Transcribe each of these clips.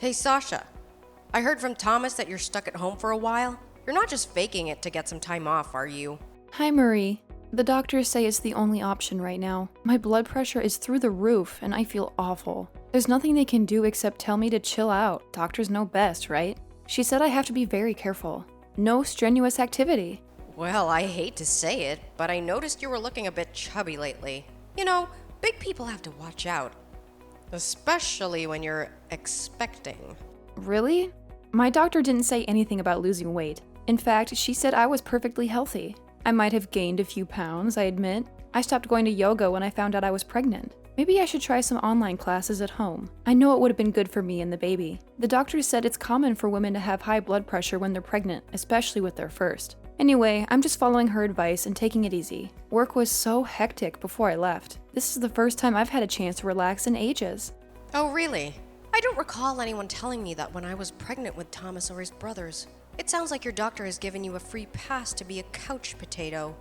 Hey Sasha, I heard from Thomas that you're stuck at home for a while. You're not just faking it to get some time off, are you? Hi, Marie. The doctors say it's the only option right now. My blood pressure is through the roof and I feel awful. There's nothing they can do except tell me to chill out. Doctors know best, right? She said I have to be very careful. No strenuous activity. Well, I hate to say it, but I noticed you were looking a bit chubby lately. You know, big people have to watch out. Especially when you're expecting. Really? My doctor didn't say anything about losing weight. In fact, she said I was perfectly healthy. I might have gained a few pounds, I admit. I stopped going to yoga when I found out I was pregnant. Maybe I should try some online classes at home. I know it would have been good for me and the baby. The doctor said it's common for women to have high blood pressure when they're pregnant, especially with their first. Anyway, I'm just following her advice and taking it easy. Work was so hectic before I left. This is the first time I've had a chance to relax in ages. Oh, really? I don't recall anyone telling me that when I was pregnant with Thomas or his brothers. It sounds like your doctor has given you a free pass to be a couch potato.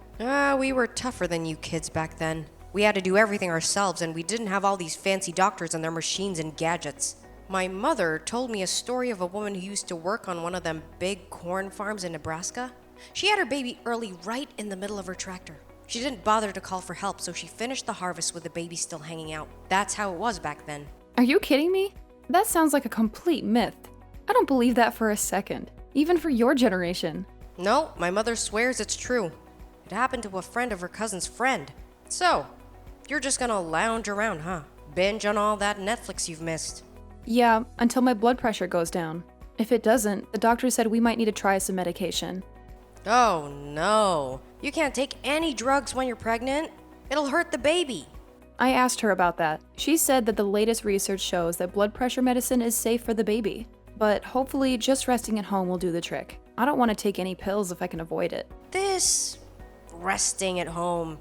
We were tougher than you kids back then. We had to do everything ourselves, and we didn't have all these fancy doctors and their machines and gadgets. My mother told me a story of a woman who used to work on one of them big corn farms in Nebraska. She had her baby early right in the middle of her tractor. She didn't bother to call for help, so she finished the harvest with the baby still hanging out. That's how it was back then. Are you kidding me? That sounds like a complete myth. I don't believe that for a second, even for your generation. No, my mother swears it's true. It happened to a friend of her cousin's friend. So, you're just gonna lounge around, huh? Binge on all that Netflix you've missed. Yeah, until my blood pressure goes down. If it doesn't, the doctor said we might need to try some medication. Oh no. You can't take any drugs when you're pregnant. It'll hurt the baby. I asked her about that. She said that the latest research shows that blood pressure medicine is safe for the baby. But hopefully, just resting at home will do the trick. I don't want to take any pills if I can avoid it. This resting at home,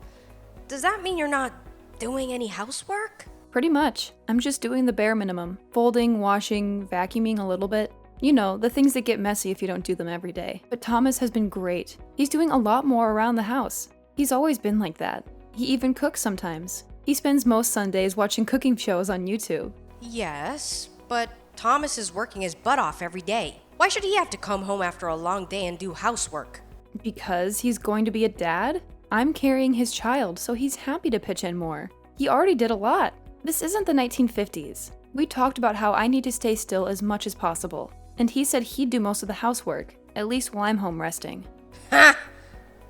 does that mean you're not doing any housework? Pretty much. I'm just doing the bare minimum. Folding, washing, vacuuming a little bit. You know, the things that get messy if you don't do them every day. But Thomas has been great. He's doing a lot more around the house. He's always been like that. He even cooks sometimes. He spends most Sundays watching cooking shows on YouTube. Yes, but Thomas is working his butt off every day. Why should he have to come home after a long day and do housework? Because he's going to be a dad? I'm carrying his child, so he's happy to pitch in more. He already did a lot. This isn't the 1950s. We talked about how I need to stay still as much as possible. And he said he'd do most of the housework, at least while I'm home resting. Ha!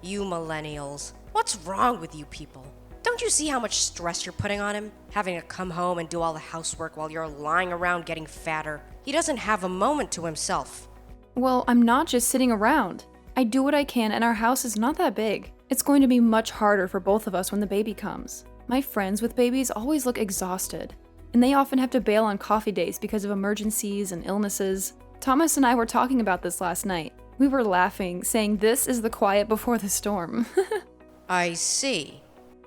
You millennials. What's wrong with you people? Don't you see how much stress you're putting on him? Having to come home and do all the housework while you're lying around getting fatter. He doesn't have a moment to himself. Well, I'm not just sitting around. I do what I can and our house is not that big. It's going to be much harder for both of us when the baby comes. My friends with babies always look exhausted. And they often have to bail on coffee dates because of emergencies and illnesses. Thomas and I were talking about this last night. We were laughing, saying this is the quiet before the storm. I see.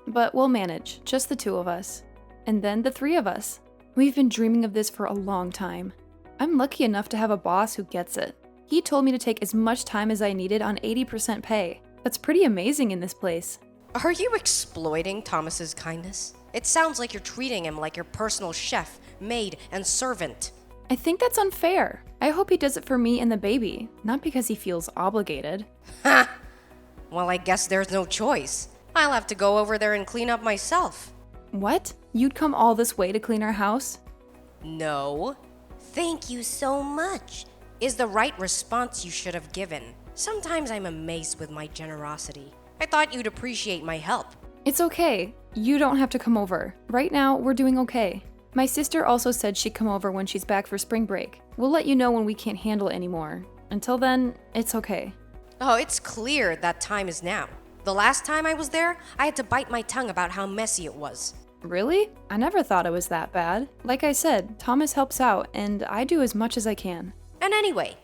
But we'll manage, just the two of us. And then the three of us. We've been dreaming of this for a long time. I'm lucky enough to have a boss who gets it. He told me to take as much time as I needed on 80% pay. That's pretty amazing in this place. Are you exploiting Thomas's kindness? It sounds like you're treating him like your personal chef, maid, and servant. I think that's unfair. I hope he does it for me and the baby, not because he feels obligated. Ha! Well, I guess there's no choice. I'll have to go over there and clean up myself. What? You'd come all this way to clean our house? No. Thank you so much is the right response you should have given. Sometimes I'm amazed with my generosity. I thought you'd appreciate my help. It's okay. You don't have to come over. Right now, we're doing okay. My sister also said she'd come over when she's back for spring break. We'll let you know when we can't handle it anymore. Until then, it's okay. Oh, it's clear that time is now. The last time I was there, I had to bite my tongue about how messy it was. Really? I never thought it was that bad. Like I said, Thomas helps out, and I do as much as I can. And anyway,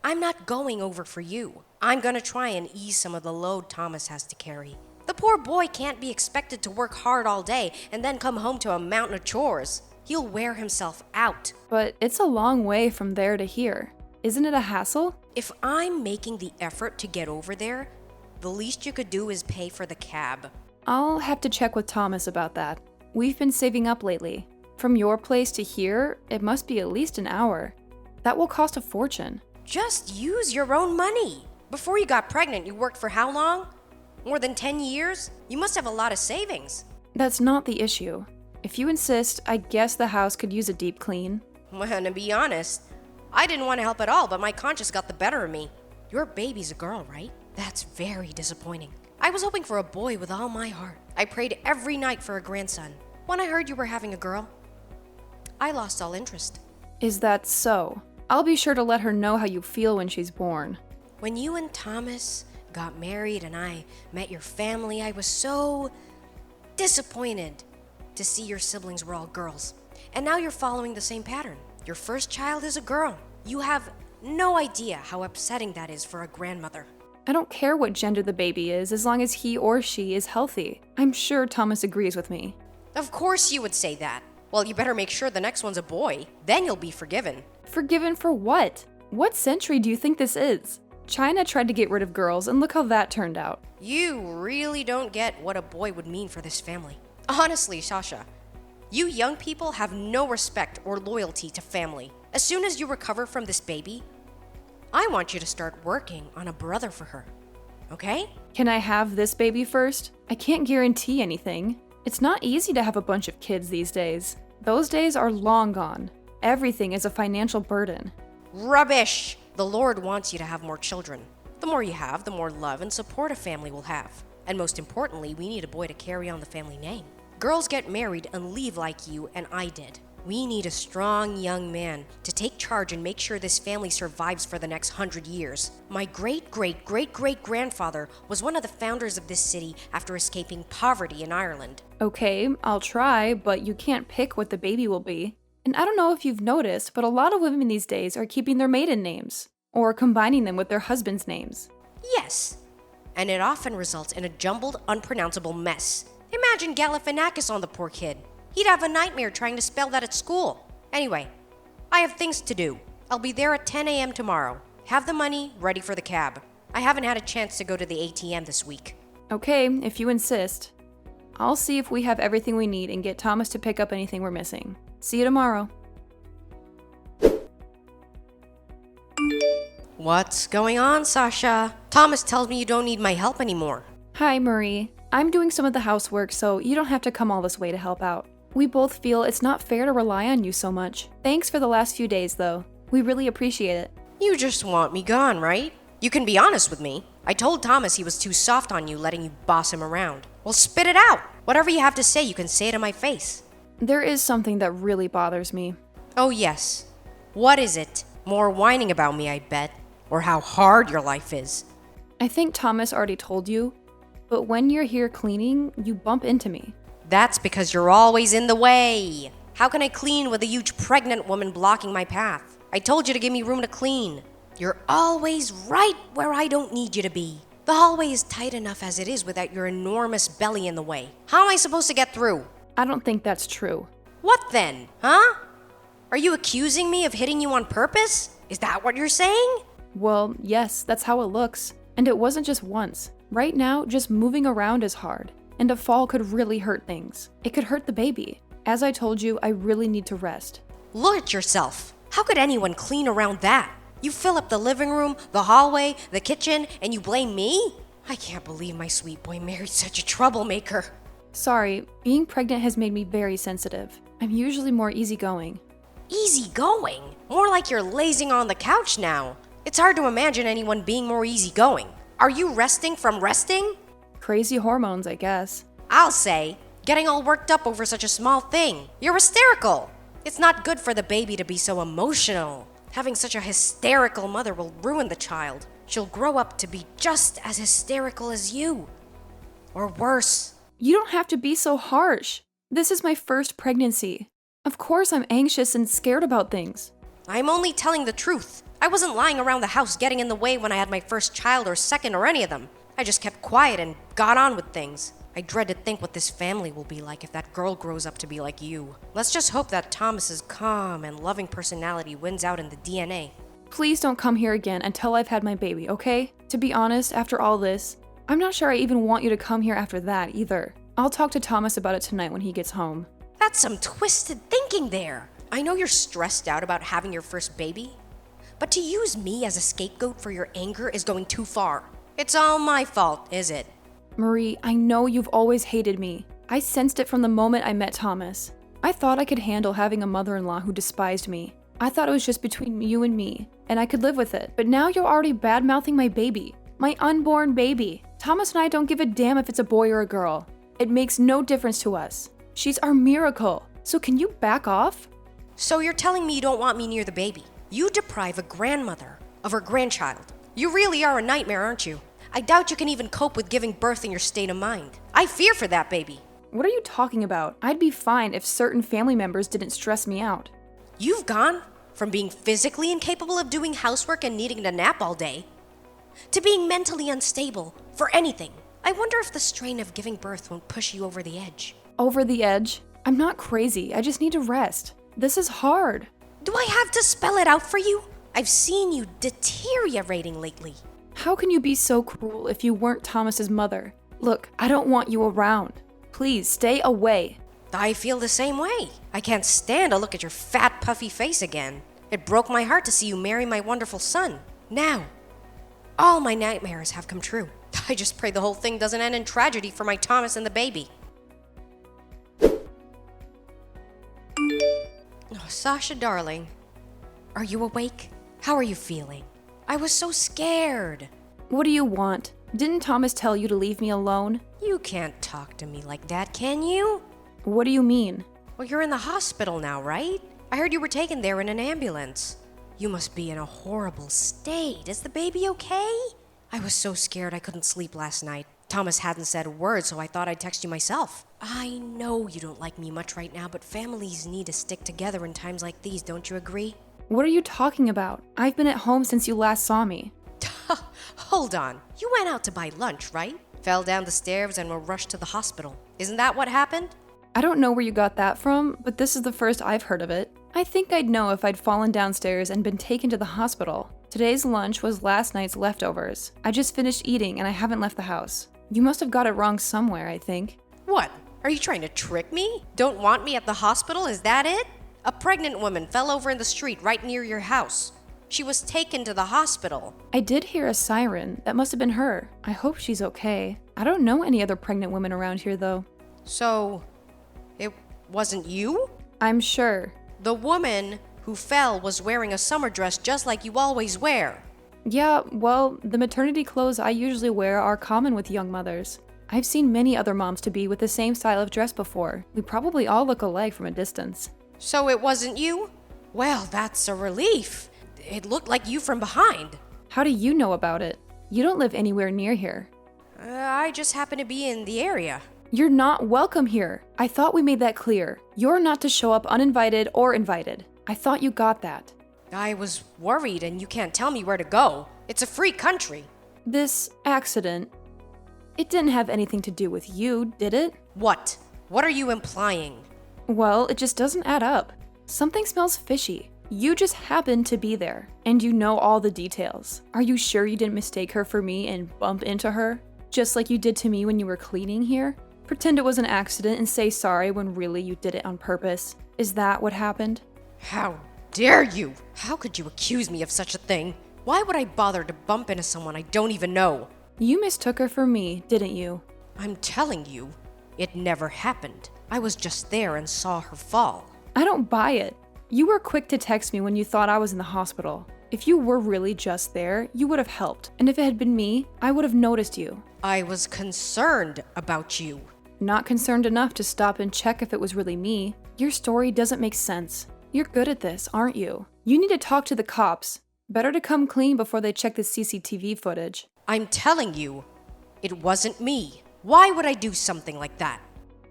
I'm not going over for you. I'm gonna try and ease some of the load Thomas has to carry. The poor boy can't be expected to work hard all day and then come home to a mountain of chores. He'll wear himself out. But it's a long way from there to here. Isn't it a hassle? If I'm making the effort to get over there, the least you could do is pay for the cab. I'll have to check with Thomas about that. We've been saving up lately. From your place to here, it must be at least an hour. That will cost a fortune. Just use your own money. Before you got pregnant, you worked for how long? More than 10 years? You must have a lot of savings. That's not the issue. If you insist, I guess the house could use a deep clean. Well, to be honest, I didn't want to help at all, but my conscience got the better of me. Your baby's a girl, right? That's very disappointing. I was hoping for a boy with all my heart. I prayed every night for a grandson. When I heard you were having a girl, I lost all interest. Is that so? I'll be sure to let her know how you feel when she's born. When you and Thomas got married and I met your family, I was so disappointed to see your siblings were all girls. And now you're following the same pattern. Your first child is a girl. You have no idea how upsetting that is for a grandmother. I don't care what gender the baby is as long as he or she is healthy. I'm sure Thomas agrees with me. Of course you would say that. Well, you better make sure the next one's a boy. Then you'll be forgiven. Forgiven for what? What century do you think this is? China tried to get rid of girls, and look how that turned out. You really don't get what a boy would mean for this family. Honestly, Sasha, you young people have no respect or loyalty to family. As soon as you recover from this baby, I want you to start working on a brother for her. Okay? Can I have this baby first? I can't guarantee anything. It's not easy to have a bunch of kids these days. Those days are long gone. Everything is a financial burden. Rubbish! The Lord wants you to have more children. The more you have, the more love and support a family will have. And most importantly, we need a boy to carry on the family name. Girls get married and leave like you and I did. We need a strong young man to take charge and make sure this family survives for the next 100 years. My great-great-great-great-grandfather was one of the founders of this city after escaping poverty in Ireland. Okay, I'll try, but you can't pick what the baby will be. And I don't know if you've noticed, but a lot of women these days are keeping their maiden names, or combining them with their husband's names. Yes, and it often results in a jumbled, unpronounceable mess. Imagine Galifianakis on the poor kid. He'd have a nightmare trying to spell that at school. Anyway, I have things to do. I'll be there at 10 a.m. tomorrow. Have the money ready for the cab. I haven't had a chance to go to the ATM this week. Okay, if you insist. I'll see if we have everything we need and get Thomas to pick up anything we're missing. See you tomorrow. What's going on, Sasha? Thomas tells me you don't need my help anymore. Hi, Marie. I'm doing some of the housework, so you don't have to come all this way to help out. We both feel it's not fair to rely on you so much. Thanks for the last few days, though. We really appreciate it. You just want me gone, right? You can be honest with me. I told Thomas he was too soft on you, letting you boss him around. Well, spit it out. Whatever you have to say, you can say it to my face. There is something that really bothers me. Oh, yes. What is it? More whining about me, I bet. Or how hard your life is. I think Thomas already told you, but when you're here cleaning, you bump into me. That's because you're always in the way. How can I clean with a huge pregnant woman blocking my path? I told you to give me room to clean. You're always right where I don't need you to be. The hallway is tight enough as it is without your enormous belly in the way. How am I supposed to get through? I don't think that's true. What then, huh? Are you accusing me of hitting you on purpose? Is that what you're saying? Well, yes, that's how it looks. And it wasn't just once. Right now, just moving around is hard. And a fall could really hurt things. It could hurt the baby. As I told you, I really need to rest. Look at yourself. How could anyone clean around that? You fill up the living room, the hallway, the kitchen, and you blame me? I can't believe my sweet boy married such a troublemaker. Sorry, being pregnant has made me very sensitive. I'm usually more easygoing. Easygoing? More like you're lazing on the couch now. It's hard to imagine anyone being more easygoing. Are you resting from resting? Crazy hormones, I guess. I'll say, getting all worked up over such a small thing. You're hysterical. It's not good for the baby to be so emotional. Having such a hysterical mother will ruin the child. She'll grow up to be just as hysterical as you. Or worse. You don't have to be so harsh. This is my first pregnancy. Of course I'm anxious and scared about things. I'm only telling the truth. I wasn't lying around the house getting in the way when I had my first child or second or any of them. I just kept quiet and got on with things. I dread to think what this family will be like if that girl grows up to be like you. Let's just hope that Thomas's calm and loving personality wins out in the DNA. Please don't come here again until I've had my baby, okay? To be honest, after all this, I'm not sure I even want you to come here after that either. I'll talk to Thomas about it tonight when he gets home. That's some twisted thinking there. I know you're stressed out about having your first baby, But to use me as a scapegoat for your anger is going too far. It's all my fault, is it? Marie, I know you've always hated me. I sensed it from the moment I met Thomas. I thought I could handle having a mother-in-law who despised me. I thought it was just between you and me, and I could live with it. But now you're already bad-mouthing my baby. My unborn baby. Thomas and I don't give a damn if it's a boy or a girl. It makes no difference to us. She's our miracle. So can you back off? So you're telling me you don't want me near the baby? You deprive a grandmother of her grandchild. You really are a nightmare, aren't you? I doubt you can even cope with giving birth in your state of mind. I fear for that baby. What are you talking about? I'd be fine if certain family members didn't stress me out. You've gone from being physically incapable of doing housework and needing to nap all day to being mentally unstable for anything. I wonder if the strain of giving birth won't push you over the edge. Over the edge? I'm not crazy. I just need to rest. This is hard. Do I have to spell it out for you? I've seen you deteriorating lately. How can you be so cruel if you weren't Thomas's mother? Look, I don't want you around. Please, stay away. I feel the same way. I can't stand to look at your fat, puffy face again. It broke my heart to see you marry my wonderful son. Now, all my nightmares have come true. I just pray the whole thing doesn't end in tragedy for my Thomas and the baby. Oh, Sasha, darling, are you awake? How are you feeling? I was so scared. What do you want? Didn't Thomas tell you to leave me alone? You can't talk to me like that, can you? What do you mean? Well, you're in the hospital now, right? I heard you were taken there in an ambulance. You must be in a horrible state. Is the baby okay? I was so scared I couldn't sleep last night. Thomas hadn't said a word, so I thought I'd text you myself. I know you don't like me much right now, but families need to stick together in times like these, don't you agree? What are you talking about? I've been at home since you last saw me. Hold on. You went out to buy lunch, right? Fell down the stairs and were rushed to the hospital. Isn't that what happened? I don't know where you got that from, but this is the first I've heard of it. I think I'd know if I'd fallen downstairs and been taken to the hospital. Today's lunch was last night's leftovers. I just finished eating and I haven't left the house. You must have got it wrong somewhere, I think. What? Are you trying to trick me? Don't want me at the hospital? Is that it? A pregnant woman fell over in the street right near your house. She was taken to the hospital. I did hear a siren. That must have been her. I hope she's okay. I don't know any other pregnant women around here, though. So, it wasn't you? I'm sure. The woman who fell was wearing a summer dress just like you always wear. Yeah, well, the maternity clothes I usually wear are common with young mothers. I've seen many other moms-to-be with the same style of dress before. We probably all look alike from a distance. So it wasn't you? Well, that's a relief. It looked like you from behind. How do you know about it? You don't live anywhere near here. I just happen to be in the area. You're not welcome here. I thought we made that clear. You're not to show up uninvited or invited. I thought you got that. I was worried and you can't tell me where to go. It's a free country. This accident, it didn't have anything to do with you, did it? What? What are you implying? Well, it just doesn't add up. Something smells fishy. You just happened to be there, and you know all the details. Are you sure you didn't mistake her for me and bump into her? Just like you did to me when you were cleaning here? Pretend it was an accident and say sorry when really you did it on purpose. Is that what happened? How dare you? How could you accuse me of such a thing? Why would I bother to bump into someone I don't even know? You mistook her for me, didn't you? I'm telling you, it never happened. I was just there and saw her fall. I don't buy it. You were quick to text me when you thought I was in the hospital. If you were really just there, you would have helped. And if it had been me, I would have noticed you. I was concerned about you. Not concerned enough to stop and check if it was really me. Your story doesn't make sense. You're good at this, aren't you? You need to talk to the cops. Better to come clean before they check the CCTV footage. I'm telling you, it wasn't me. Why would I do something like that?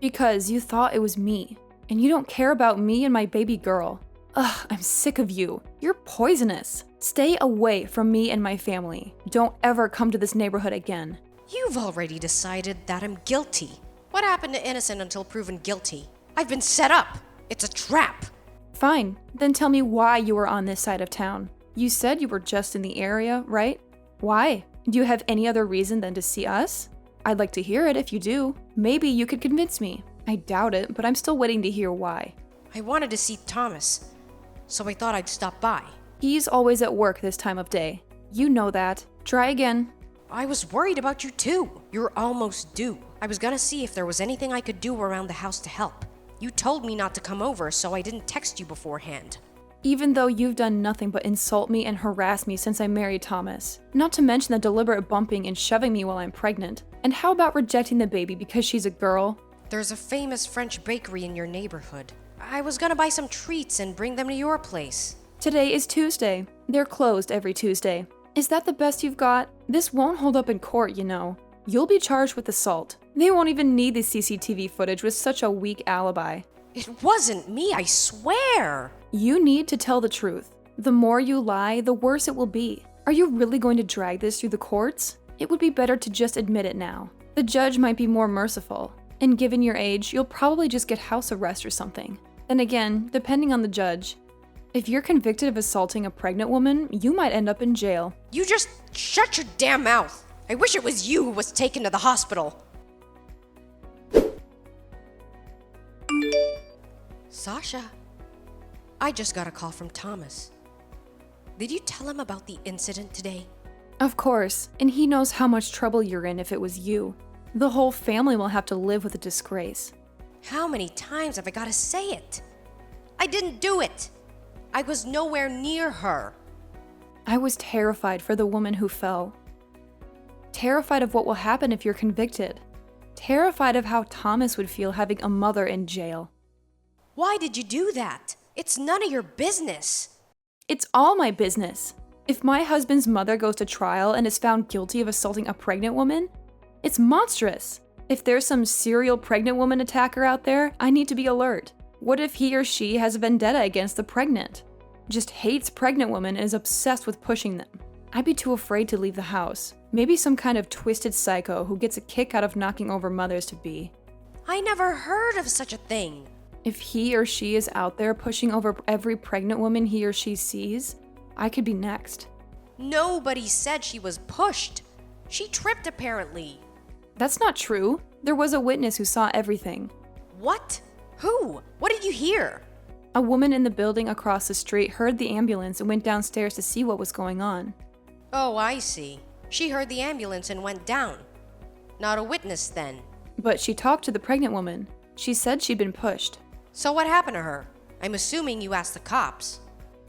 Because you thought it was me. And you don't care about me and my baby girl. Ugh, I'm sick of you. You're poisonous. Stay away from me and my family. Don't ever come to this neighborhood again. You've already decided that I'm guilty. What happened to innocent until proven guilty? I've been set up. It's a trap. Fine, then tell me why you were on this side of town. You said you were just in the area, right? Why? Do you have any other reason than to see us? I'd like to hear it if you do. Maybe you could convince me. I doubt it, but I'm still waiting to hear why. I wanted to see Thomas, so I thought I'd stop by. He's always at work this time of day. You know that. Try again. I was worried about you too. You're almost due. I was gonna see if there was anything I could do around the house to help. You told me not to come over, so I didn't text you beforehand. Even though you've done nothing but insult me and harass me since I married Thomas. Not to mention the deliberate bumping and shoving me while I'm pregnant. And how about rejecting the baby because she's a girl? There's a famous French bakery in your neighborhood. I was gonna buy some treats and bring them to your place. Today is Tuesday. They're closed every Tuesday. Is that the best you've got? This won't hold up in court, you know. You'll be charged with assault. They won't even need the CCTV footage with such a weak alibi. It wasn't me, I swear! You need to tell the truth. The more you lie, the worse it will be. Are you really going to drag this through the courts? It would be better to just admit it now. The judge might be more merciful. And given your age, you'll probably just get house arrest or something. Then again, depending on the judge. If you're convicted of assaulting a pregnant woman, you might end up in jail. You just shut your damn mouth! I wish it was you who was taken to the hospital. Sasha, I just got a call from Thomas. Did you tell him about the incident today? Of course, and he knows how much trouble you're in if it was you. The whole family will have to live with a disgrace. How many times have I gotta say it? I didn't do it! I was nowhere near her. I was terrified for the woman who fell. Terrified of what will happen if you're convicted. Terrified of how Thomas would feel having a mother in jail. Why did you do that? It's none of your business. It's all my business. If my husband's mother goes to trial and is found guilty of assaulting a pregnant woman, it's monstrous. If there's some serial pregnant woman attacker out there, I need to be alert. What if he or she has a vendetta against the pregnant? Just hates pregnant women and is obsessed with pushing them. I'd be too afraid to leave the house. Maybe some kind of twisted psycho who gets a kick out of knocking over mothers-to-be. I never heard of such a thing. If he or she is out there pushing over every pregnant woman he or she sees, I could be next. Nobody said she was pushed. She tripped apparently. That's not true. There was a witness who saw everything. What? Who? What did you hear? A woman in the building across the street heard the ambulance and went downstairs to see what was going on. Oh, I see. She heard the ambulance and went down. Not a witness then. But she talked to the pregnant woman. She said she'd been pushed. So what happened to her? I'm assuming you asked the cops.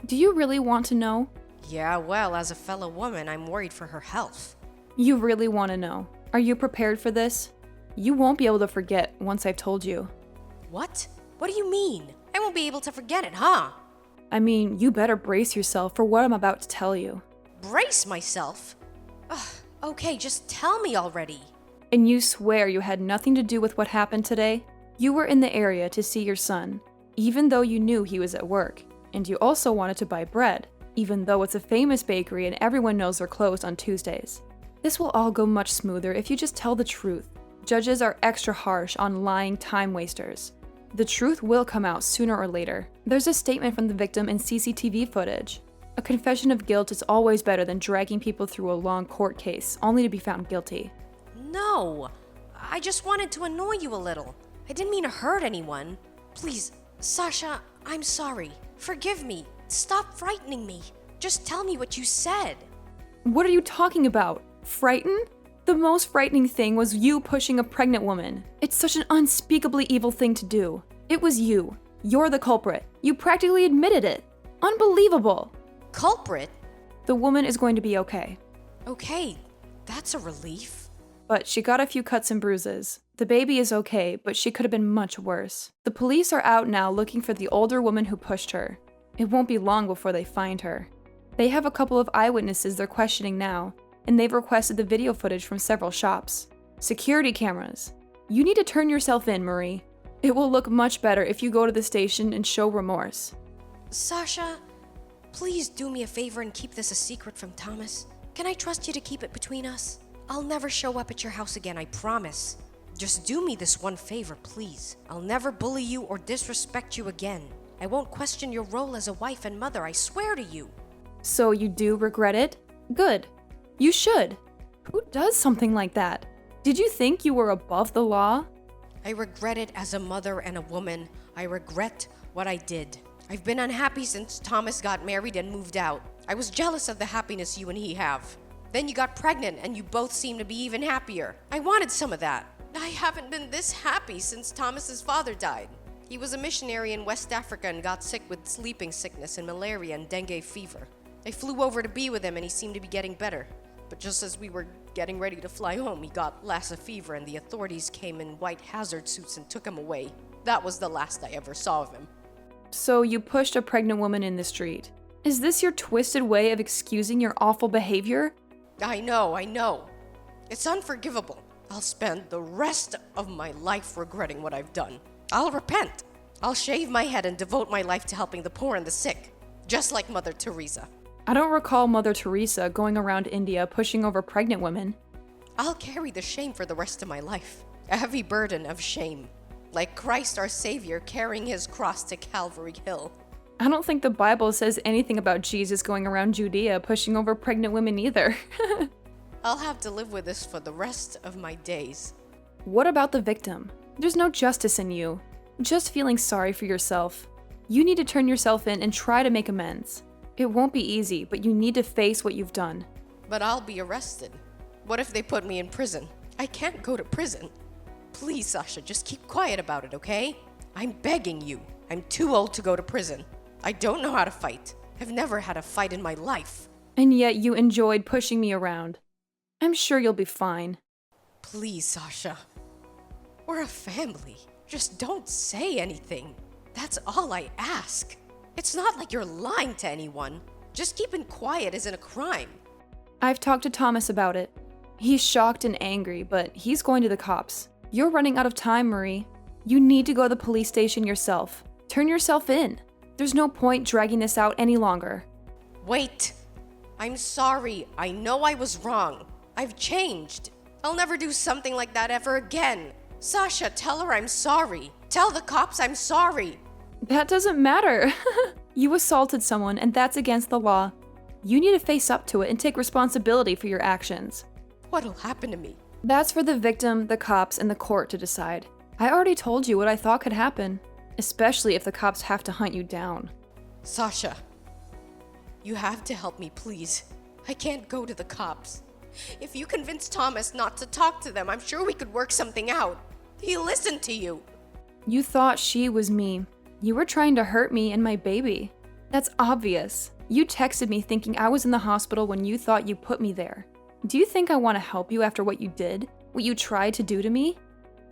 Do you really want to know? Yeah, well, as a fellow woman, I'm worried for her health. You really want to know. Are you prepared for this? You won't be able to forget once I've told you. What? What do you mean? I won't be able to forget it, huh? I mean, you better brace yourself for what I'm about to tell you. Brace myself? Ugh, okay, just tell me already. And you swear you had nothing to do with what happened today? You were in the area to see your son, even though you knew he was at work. And you also wanted to buy bread, even though it's a famous bakery and everyone knows they're closed on Tuesdays. This will all go much smoother if you just tell the truth. Judges are extra harsh on lying time wasters. The truth will come out sooner or later. There's a statement from the victim in CCTV footage. A confession of guilt is always better than dragging people through a long court case, only to be found guilty. No, I just wanted to annoy you a little. I didn't mean to hurt anyone. Please, Sasha, I'm sorry. Forgive me. Stop frightening me. Just tell me what you said. What are you talking about? Frightened? The most frightening thing was you pushing a pregnant woman. It's such an unspeakably evil thing to do. It was you. You're the culprit. You practically admitted it. Unbelievable. Culprit? The woman is going to be okay. Okay, that's a relief. But she got a few cuts and bruises. The baby is okay, but she could have been much worse. The police are out now looking for the older woman who pushed her. It won't be long before they find her. They have a couple of eyewitnesses they're questioning now, and they've requested the video footage from several shops. Security cameras. You need to turn yourself in, Marie. It will look much better if you go to the station and show remorse. Sasha, please do me a favor and keep this a secret from Thomas. Can I trust you to keep it between us? I'll never show up at your house again, I promise. Just do me this one favor, please. I'll never bully you or disrespect you again. I won't question your role as a wife and mother, I swear to you. So you do regret it? Good. You should. Who does something like that? Did you think you were above the law? I regret it as a mother and a woman. I regret what I did. I've been unhappy since Thomas got married and moved out. I was jealous of the happiness you and he have. Then you got pregnant and you both seem to be even happier. I wanted some of that. I haven't been this happy since Thomas's father died. He was a missionary in West Africa and got sick with sleeping sickness and malaria and dengue fever. I flew over to be with him and he seemed to be getting better. But just as we were getting ready to fly home, he got Lassa fever and the authorities came in white hazard suits and took him away. That was the last I ever saw of him. So you pushed a pregnant woman in the street. Is this your twisted way of excusing your awful behavior? I know. It's unforgivable. I'll spend the rest of my life regretting what I've done. I'll repent. I'll shave my head and devote my life to helping the poor and the sick, just like Mother Teresa. I don't recall Mother Teresa going around India pushing over pregnant women. I'll carry the shame for the rest of my life. A heavy burden of shame. Like Christ our Savior carrying his cross to Calvary Hill. I don't think the Bible says anything about Jesus going around Judea pushing over pregnant women either. I'll have to live with this for the rest of my days. What about the victim? There's no justice in you. Just feeling sorry for yourself. You need to turn yourself in and try to make amends. It won't be easy, but you need to face what you've done. But I'll be arrested. What if they put me in prison? I can't go to prison. Please, Sasha, just keep quiet about it, okay? I'm begging you. I'm too old to go to prison. I don't know how to fight. I've never had a fight in my life. And yet you enjoyed pushing me around. I'm sure you'll be fine. Please, Sasha. We're a family. Just don't say anything. That's all I ask. It's not like you're lying to anyone. Just keeping quiet isn't a crime. I've talked to Thomas about it. He's shocked and angry, but he's going to the cops. You're running out of time, Marie. You need to go to the police station yourself. Turn yourself in. There's no point dragging this out any longer. Wait. I'm sorry. I know I was wrong. I've changed. I'll never do something like that ever again. Sasha, tell her I'm sorry. Tell the cops I'm sorry. That doesn't matter. You assaulted someone, and that's against the law. You need to face up to it and take responsibility for your actions. What'll happen to me? That's for the victim, the cops, and the court to decide. I already told you what I thought could happen, especially if the cops have to hunt you down. Sasha, you have to help me, please. I can't go to the cops. If you convince Thomas not to talk to them, I'm sure we could work something out. He'll listen to you. You thought she was me. You were trying to hurt me and my baby. That's obvious. You texted me thinking I was in the hospital when you thought you put me there. Do you think I want to help you after what you did? What you tried to do to me?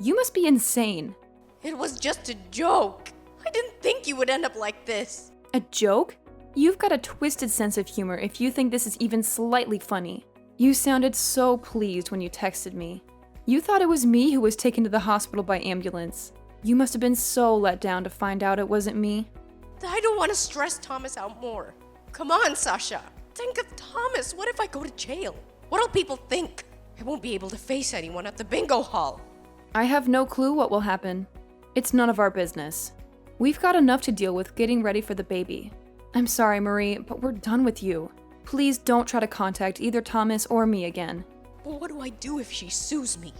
You must be insane. It was just a joke. I didn't think you would end up like this. A joke? You've got a twisted sense of humor if you think this is even slightly funny. You sounded so pleased when you texted me. You thought it was me who was taken to the hospital by ambulance. You must have been so let down to find out it wasn't me. I don't want to stress Thomas out more. Come on, Sasha. Think of Thomas. What if I go to jail? What'll people think? I won't be able to face anyone at the bingo hall. I have no clue what will happen. It's none of our business. We've got enough to deal with getting ready for the baby. I'm sorry, Marie, but we're done with you. Please don't try to contact either Thomas or me again. Well, what do I do if she sues me?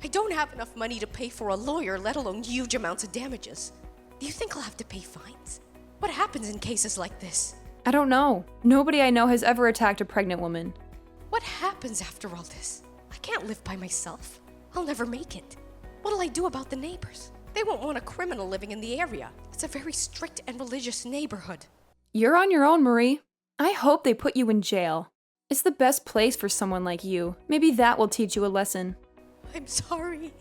I don't have enough money to pay for a lawyer, let alone huge amounts of damages. Do you think I'll have to pay fines? What happens in cases like this? I don't know. Nobody I know has ever attacked a pregnant woman. What happens after all this? I can't live by myself. I'll never make it. What'll I do about the neighbors? They won't want a criminal living in the area. It's a very strict and religious neighborhood. You're on your own, Marie. I hope they put you in jail. It's the best place for someone like you. Maybe that will teach you a lesson. I'm sorry.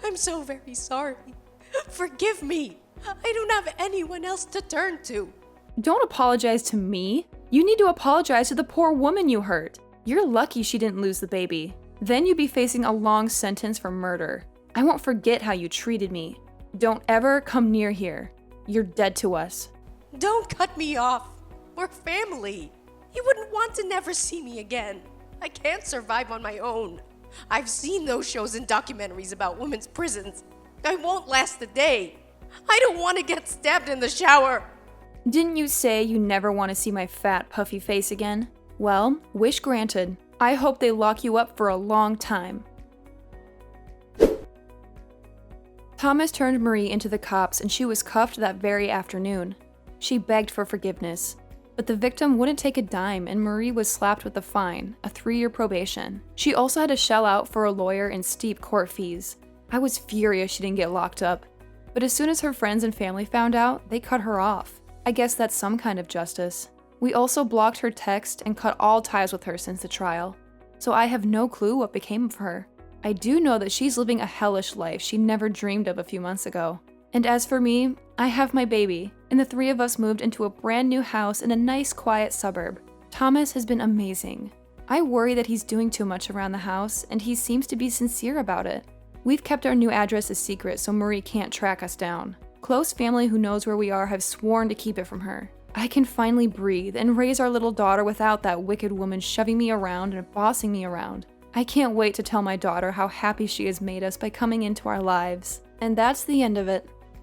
I'm so very sorry. Forgive me. I don't have anyone else to turn to. Don't apologize to me. You need to apologize to the poor woman you hurt. You're lucky she didn't lose the baby. Then you'd be facing a long sentence for murder. I won't forget how you treated me. Don't ever come near here. You're dead to us. Don't cut me off. We're family. You wouldn't want to never see me again. I can't survive on my own. I've seen those shows and documentaries about women's prisons. I won't last a day. I don't want to get stabbed in the shower. Didn't you say you never want to see my fat, puffy face again? Well, wish granted. I hope they lock you up for a long time. Thomas turned Marie into the cops and she was cuffed that very afternoon. She begged for forgiveness, but the victim wouldn't take a dime and Marie was slapped with a fine, a 3-year probation. She also had to shell out for a lawyer and steep court fees. I was furious she didn't get locked up, but as soon as her friends and family found out, they cut her off. I guess that's some kind of justice. We also blocked her text and cut all ties with her since the trial, so I have no clue what became of her. I do know that she's living a hellish life she never dreamed of a few months ago. And as for me, I have my baby, and the 3 of us moved into a brand new house in a nice quiet suburb. Thomas has been amazing. I worry that he's doing too much around the house, and he seems to be sincere about it. We've kept our new address a secret so Marie can't track us down. Close family who knows where we are have sworn to keep it from her. I can finally breathe and raise our little daughter without that wicked woman shoving me around and bossing me around. I can't wait to tell my daughter how happy she has made us by coming into our lives. And that's the end of it.